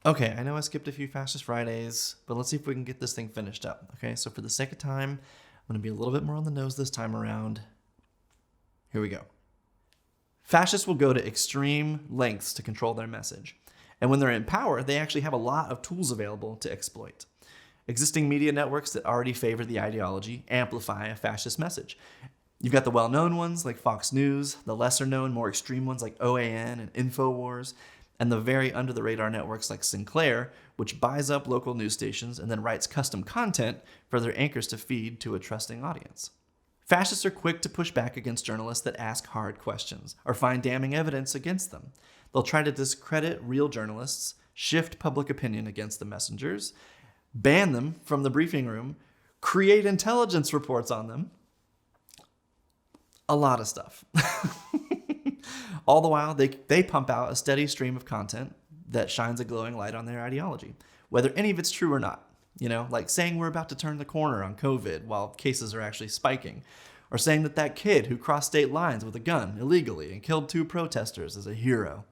Okay, I know I skipped a few Fascist Fridays, but let's see if we can get this thing finished up. Okay, so for the sake of time, I'm going to be a little bit more on the nose this time around. Here we go. Fascists will go to extreme lengths to control their message. And when they're in power, they actually have a lot of tools available to exploit. Existing media networks that already favor the ideology amplify a fascist message. You've got the well-known ones like Fox News, the lesser-known, more extreme ones like OAN and InfoWars, and the very under-the-radar networks like Sinclair, which buys up local news stations and then writes custom content for their anchors to feed to a trusting audience. Fascists are quick to push back against journalists that ask hard questions or find damning evidence against them. They'll try to discredit real journalists, shift public opinion against the messengers, ban them from the briefing room, create intelligence reports on them. A lot of stuff. All the while, they pump out a steady stream of content that shines a glowing light on their ideology, whether any of it's true or not. You know, like saying we're about to turn the corner on COVID while cases are actually spiking, or saying that kid who crossed state lines with a gun illegally and killed 2 protesters is a hero,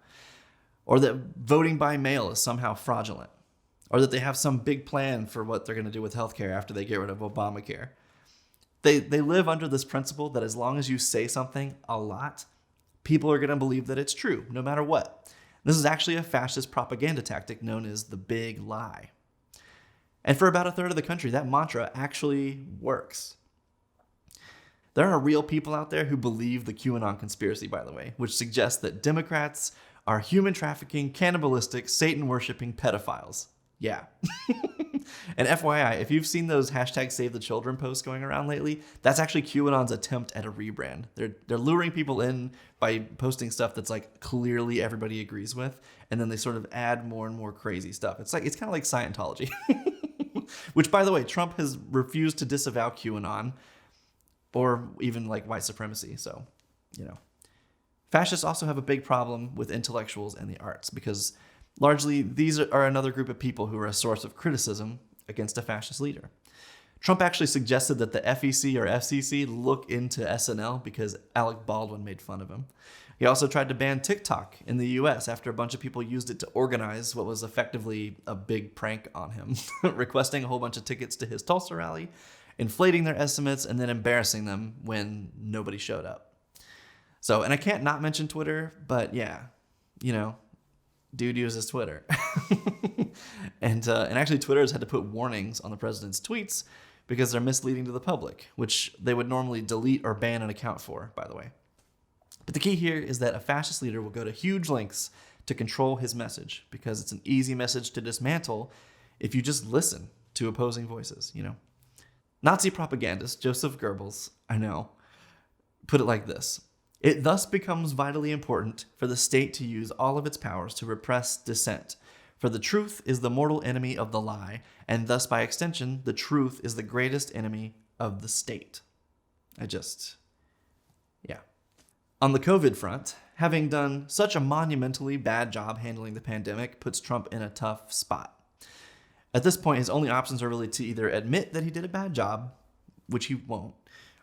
or that voting by mail is somehow fraudulent, or that they have some big plan for what they're going to do with healthcare after they get rid of Obamacare. They live under this principle that as long as you say something a lot, people are going to believe that it's true, no matter what. This is actually a fascist propaganda tactic known as the big lie. And for about a third of the country, that mantra actually works. There are real people out there who believe the QAnon conspiracy, by the way, which suggests that Democrats are human trafficking, cannibalistic, Satan-worshipping pedophiles. Yeah. And FYI, if you've seen those hashtag Save the Children posts going around lately, that's actually QAnon's attempt at a rebrand. They're luring people in by posting stuff that's like clearly everybody agrees with, and then they sort of add more and more crazy stuff. It's kind of like Scientology. Which, by the way, Trump has refused to disavow QAnon or even like white supremacy. So, you know. Fascists also have a big problem with intellectuals and the arts because largely these are another group of people who are a source of criticism against a fascist leader. Trump actually suggested that the FEC or FCC look into SNL because Alec Baldwin made fun of him. He also tried to ban TikTok in the US after a bunch of people used it to organize what was effectively a big prank on him, requesting a whole bunch of tickets to his Tulsa rally, inflating their estimates, and then embarrassing them when nobody showed up. So, and I can't not mention Twitter, but yeah, you know, dude uses Twitter. And actually Twitter has had to put warnings on the president's tweets because they're misleading to the public, which they would normally delete or ban an account for, by the way. But the key here is that a fascist leader will go to huge lengths to control his message because it's an easy message to dismantle if you just listen to opposing voices, you know. Nazi propagandist Joseph Goebbels, I know, put it like this. It thus becomes vitally important for the state to use all of its powers to repress dissent. For the truth is the mortal enemy of the lie, and thus by extension, the truth is the greatest enemy of the state. Yeah. On the COVID front, having done such a monumentally bad job handling the pandemic puts Trump in a tough spot. At this point, his only options are really to either admit that he did a bad job, which he won't,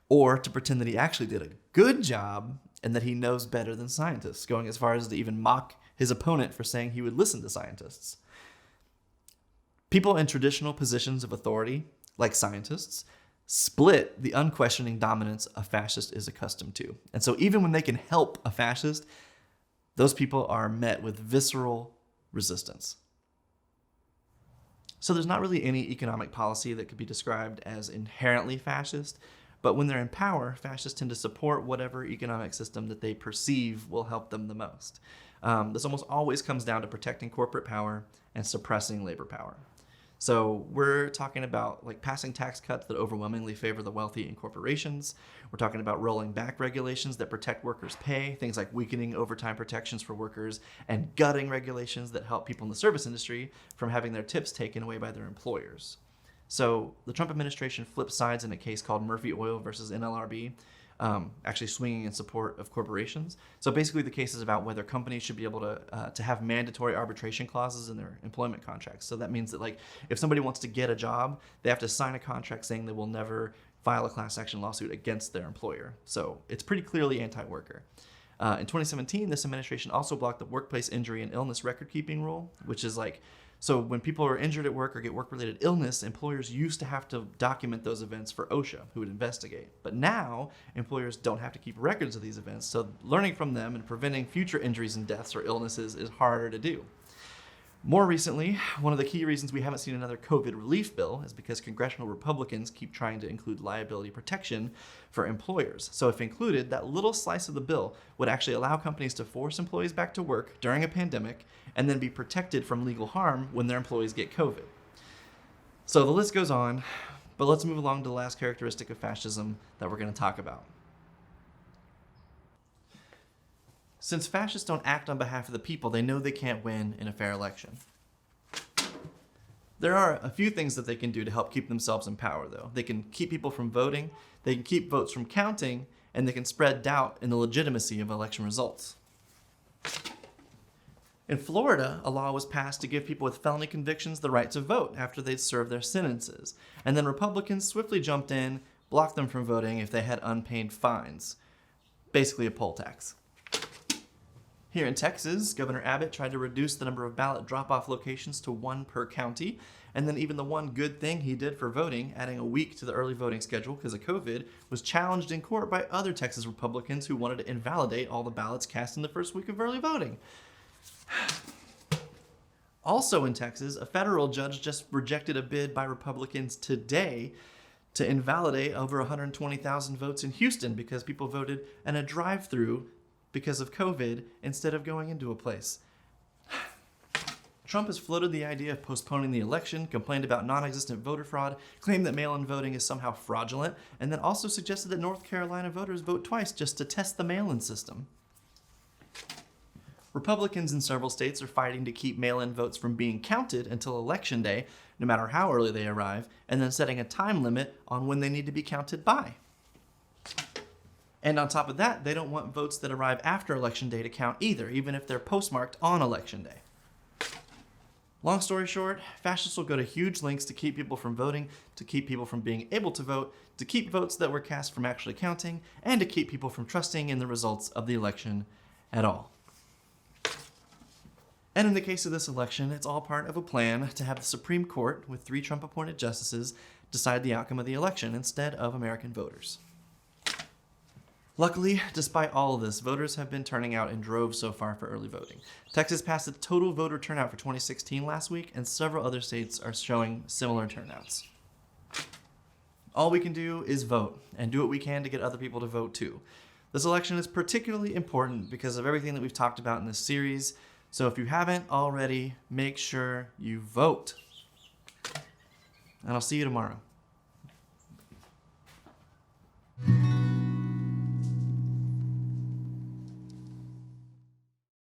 or to pretend that he actually did a good job and that he knows better than scientists, going as far as to even mock his opponent for saying he would listen to scientists. People in traditional positions of authority, like scientists, split the unquestioning dominance a fascist is accustomed to. And so even when they can help a fascist, those people are met with visceral resistance. So there's not really any economic policy that could be described as inherently fascist, but when they're in power, fascists tend to support whatever economic system that they perceive will help them the most. This almost always comes down to protecting corporate power and suppressing labor power. So we're talking about like passing tax cuts that overwhelmingly favor the wealthy and corporations. We're talking about rolling back regulations that protect workers' pay, things like weakening overtime protections for workers and gutting regulations that help people in the service industry from having their tips taken away by their employers. So the Trump administration flipped sides in a case called Murphy Oil versus NLRB, actually swinging in support of corporations. So basically the case is about whether companies should be able to have mandatory arbitration clauses in their employment contracts. So that means that like if somebody wants to get a job, they have to sign a contract saying they will never file a class action lawsuit against their employer. So it's pretty clearly anti-worker. In 2017, this administration also blocked the workplace injury and illness record keeping rule, which is like, so when people are injured at work or get work-related illness, employers used to have to document those events for OSHA, who would investigate. But now, employers don't have to keep records of these events, so learning from them and preventing future injuries and deaths or illnesses is harder to do. More recently, one of the key reasons we haven't seen another COVID relief bill is because congressional Republicans keep trying to include liability protection for employers. So if included, that little slice of the bill would actually allow companies to force employees back to work during a pandemic and then be protected from legal harm when their employees get COVID. So the list goes on, but let's move along to the last characteristic of fascism that we're going to talk about. Since fascists don't act on behalf of the people, they know they can't win in a fair election. There are a few things that they can do to help keep themselves in power, though. They can keep people from voting, they can keep votes from counting, and they can spread doubt in the legitimacy of election results. In Florida, a law was passed to give people with felony convictions the right to vote after they'd served their sentences. And then Republicans swiftly jumped in, blocked them from voting if they had unpaid fines. Basically a poll tax. Here in Texas, Governor Abbott tried to reduce the number of ballot drop-off locations to 1 per county, and then even the one good thing he did for voting, adding a week to the early voting schedule because of COVID, was challenged in court by other Texas Republicans who wanted to invalidate all the ballots cast in the first week of early voting. Also in Texas, a federal judge just rejected a bid by Republicans today to invalidate over 120,000 votes in Houston because people voted in a drive-through because of COVID instead of going into a place. Trump has floated the idea of postponing the election, complained about non-existent voter fraud, claimed that mail-in voting is somehow fraudulent, and then also suggested that North Carolina voters vote twice just to test the mail-in system. Republicans in several states are fighting to keep mail-in votes from being counted until Election Day, no matter how early they arrive, and then setting a time limit on when they need to be counted by. And on top of that, they don't want votes that arrive after Election Day to count either, even if they're postmarked on Election Day. Long story short, fascists will go to huge lengths to keep people from voting, to keep people from being able to vote, to keep votes that were cast from actually counting, and to keep people from trusting in the results of the election at all. And in the case of this election, it's all part of a plan to have the Supreme Court, with 3 Trump-appointed justices, decide the outcome of the election instead of American voters. Luckily, despite all of this, voters have been turning out in droves so far for early voting. Texas passed the total voter turnout for 2016 last week, and several other states are showing similar turnouts. All we can do is vote, and do what we can to get other people to vote too. This election is particularly important because of everything that we've talked about in this series, so if you haven't already, make sure you vote. And I'll see you tomorrow.